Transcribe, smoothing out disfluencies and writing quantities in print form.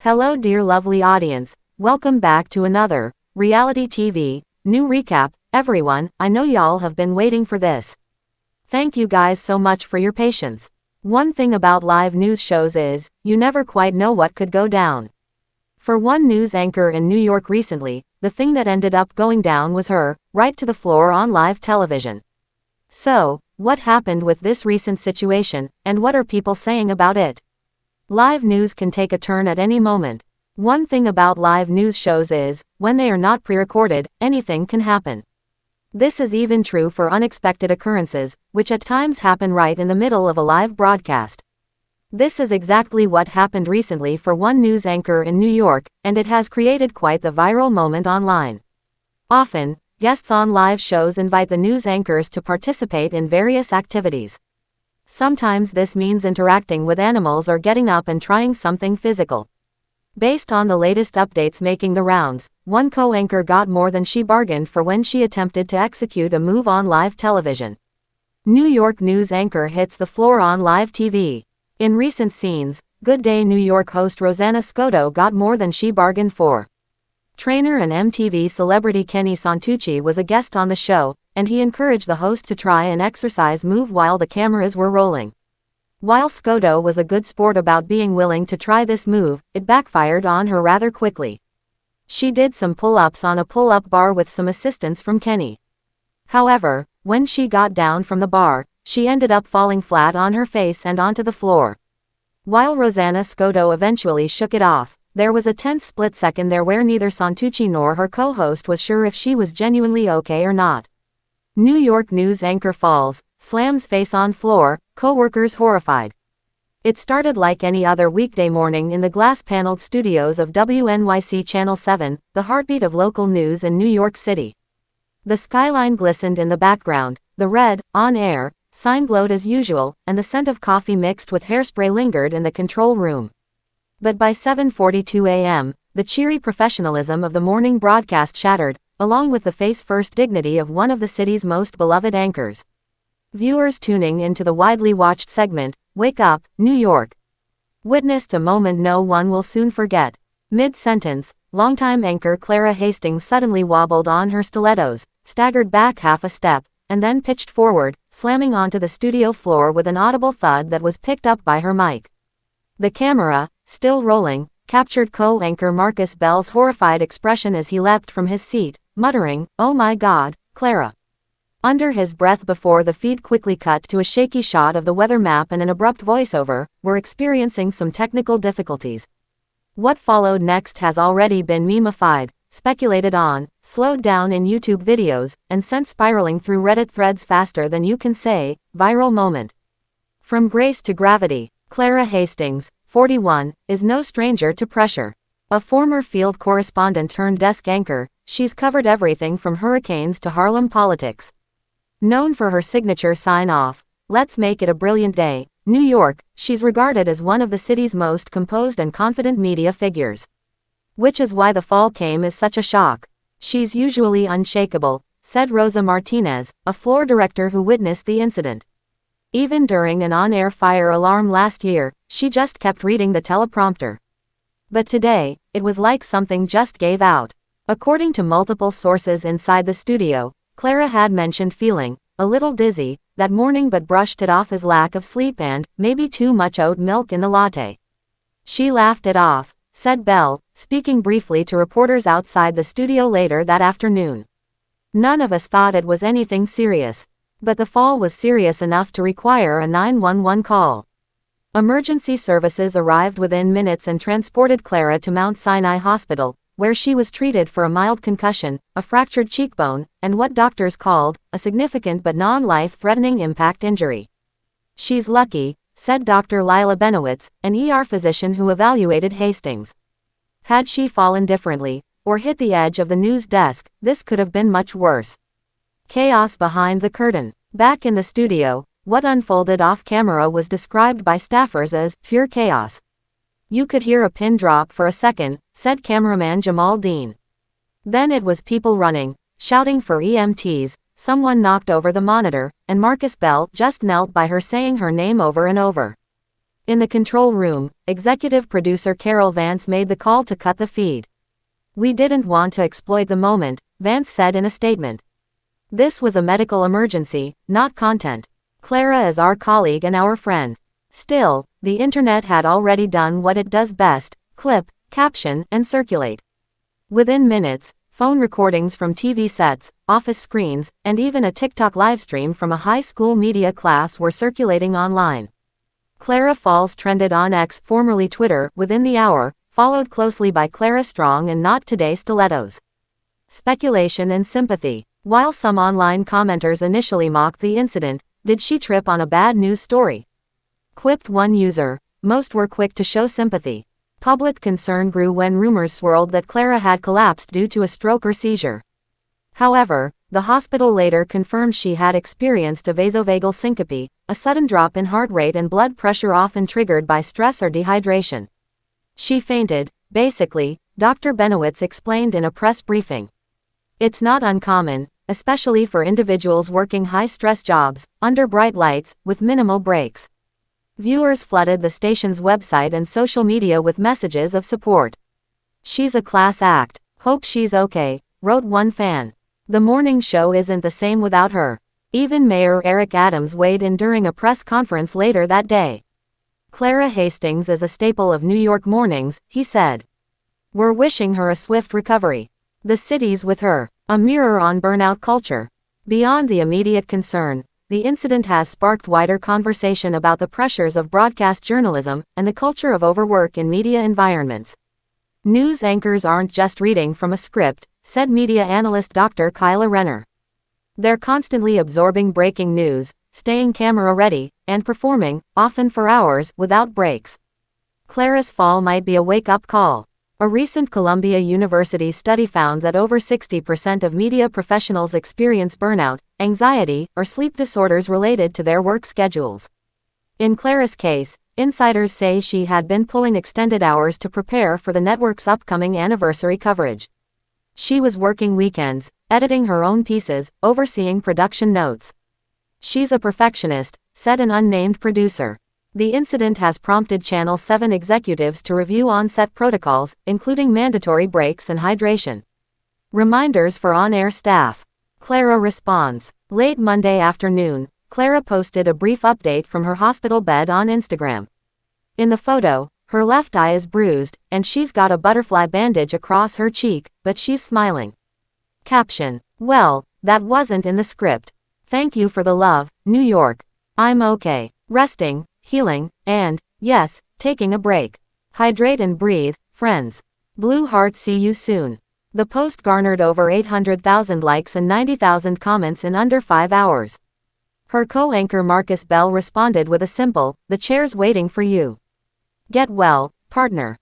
Hello dear lovely audience, welcome back to another reality TV new recap. Everyone, I know y'all have been waiting for this. Thank you guys so much for your patience. One thing about live news shows is, you never quite know what could go down. For one news anchor in New York recently, the thing that ended up going down was her, right to the floor on live television. So, what happened with this recent situation, and what are people saying about it? Live news can take a turn at any moment. One thing about live news shows is, when they are not pre-recorded, anything can happen. This is even true for unexpected occurrences, which at times happen right in the middle of a live broadcast. This is exactly what happened recently for one news anchor in New York, and it has created quite the viral moment online. Often, guests on live shows invite the news anchors to participate in various activities. Sometimes this means interacting with animals or getting up and trying something physical. Based on the latest updates making the rounds, one co-anchor got more than she bargained for when she attempted to execute a move on live television. New York news anchor hits the floor on live TV. In recent scenes, Good Day New York host Rosanna Scotto got more than she bargained for. Trainer and MTV celebrity Kenny Santucci was a guest on the show, and he encouraged the host to try an exercise move while the cameras were rolling. While Scotto was a good sport about being willing to try this move, it backfired on her rather quickly. She did some pull-ups on a pull-up bar with some assistance from Kenny. However, when she got down from the bar, she ended up falling flat on her face and onto the floor. While Rosanna Scotto eventually shook it off, there was a tense split second there where neither Santucci nor her co-host was sure if she was genuinely okay or not. New York news anchor falls, slams face on floor, co-workers horrified. It started like any other weekday morning in the glass-paneled studios of WNYC Channel 7, the heartbeat of local news in New York City. The skyline glistened in the background, the red, on-air sign glowed as usual, and the scent of coffee mixed with hairspray lingered in the control room. But by 7:42 a.m., the cheery professionalism of the morning broadcast shattered, along with the face-first dignity of one of the city's most beloved anchors. Viewers tuning into the widely watched segment, Wake Up, New York, witnessed a moment no one will soon forget. Mid-sentence, longtime anchor Clara Hastings suddenly wobbled on her stilettos, staggered back half a step, and then pitched forward, slamming onto the studio floor with an audible thud that was picked up by her mic. The camera, still rolling, captured co-anchor Marcus Bell's horrified expression as he leapt from his seat, muttering, "Oh my God, Clara," under his breath before the feed quickly cut to a shaky shot of the weather map and an abrupt voiceover. "We're experiencing some technical difficulties." What followed next has already been meme-ified, speculated on, slowed down in YouTube videos, and sent spiraling through Reddit threads faster than you can say. Viral moment. From grace to gravity, Clara Hastings, 41, is no stranger to pressure. A former field correspondent turned desk anchor, she's covered everything from hurricanes to Harlem politics. Known for her signature sign-off, "Let's make it a brilliant day, New York," she's regarded as one of the city's most composed and confident media figures. Which is why the fall came as such a shock. "She's usually unshakable," said Rosa Martinez, a floor director who witnessed the incident. "Even during an on-air fire alarm last year, she just kept reading the teleprompter. But today, it was like something just gave out." According to multiple sources inside the studio, Clara had mentioned feeling a little dizzy that morning but brushed it off as lack of sleep and maybe too much oat milk in the latte. "She laughed it off," said Bell, speaking briefly to reporters outside the studio later that afternoon. "None of us thought it was anything serious. But the fall was serious enough to require a 911 call." Emergency services arrived within minutes and transported Clara to Mount Sinai Hospital, where she was treated for a mild concussion, a fractured cheekbone, and what doctors called a significant but non-life-threatening impact injury. "She's lucky," said Dr. Lila Benowitz, an ER physician who evaluated Hastings. "Had she fallen differently, or hit the edge of the news desk, this could have been much worse." Chaos behind the curtain. Back in the studio, what unfolded off-camera was described by staffers as pure chaos. "You could hear a pin drop for a second," said cameraman Jamal Dean. "Then it was people running, shouting for EMTs, someone knocked over the monitor, and Marcus Bell just knelt by her saying her name over and over. In the control room, executive producer Carol Vance made the call to cut the feed. "We didn't want to exploit the moment," Vance said in a statement. "This was a medical emergency, not content. Clara is our colleague and our friend." Still, the internet had already done what it does best: clip, caption, and circulate. Within minutes, phone recordings from TV sets, office screens, and even a TikTok livestream from a high school media class were circulating online. Clara Falls trended on X, formerly Twitter, within the hour, followed closely by Clara Strong and Not Today Stilettos. Speculation and sympathy. While some online commenters initially mocked the incident, did she trip on a bad news story? Quipped one user. Most were quick to show sympathy. Public concern grew when rumors swirled that Clara had collapsed due to a stroke or seizure. However, the hospital later confirmed she had experienced a vasovagal syncope, a sudden drop in heart rate and blood pressure often triggered by stress or dehydration. "She fainted, basically," Dr. Benowitz explained in a press briefing. "It's not uncommon, especially for individuals working high-stress jobs, under bright lights, with minimal breaks." Viewers flooded the station's website and social media with messages of support. "She's a class act. Hope she's okay," wrote one fan. "The morning show isn't the same without her." Even Mayor Eric Adams weighed in during a press conference later that day. "Clara Hastings is a staple of New York mornings," he said. "We're wishing her a swift recovery. The city's with her." A mirror on burnout culture. Beyond the immediate concern, the incident has sparked wider conversation about the pressures of broadcast journalism and the culture of overwork in media environments. "News anchors aren't just reading from a script," said media analyst Dr. Kyla Renner. "They're constantly absorbing breaking news, staying camera ready, and performing, often for hours, without breaks." Clara's fall might be a wake-up call. A recent Columbia University study found that over 60% of media professionals experience burnout, anxiety, or sleep disorders related to their work schedules. In Clara's case, insiders say she had been pulling extended hours to prepare for the network's upcoming anniversary coverage. She was working weekends, editing her own pieces, overseeing production notes. "She's a perfectionist," said an unnamed producer. The incident has prompted Channel 7 executives to review on-set protocols, including mandatory breaks and hydration. Reminders for on-air staff. Clara responds. Late Monday afternoon, Clara posted a brief update from her hospital bed on Instagram. In the photo, her left eye is bruised, and she's got a butterfly bandage across her cheek, but she's smiling. Caption. "Well, that wasn't in the script. Thank you for the love, New York. I'm okay. Resting, healing, and, yes, taking a break. Hydrate and breathe, friends. Blue heart, see you soon." The post garnered over 800,000 likes and 90,000 comments in under 5 hours. Her co-anchor Marcus Bell responded with a simple, "The chair's waiting for you. Get well, partner."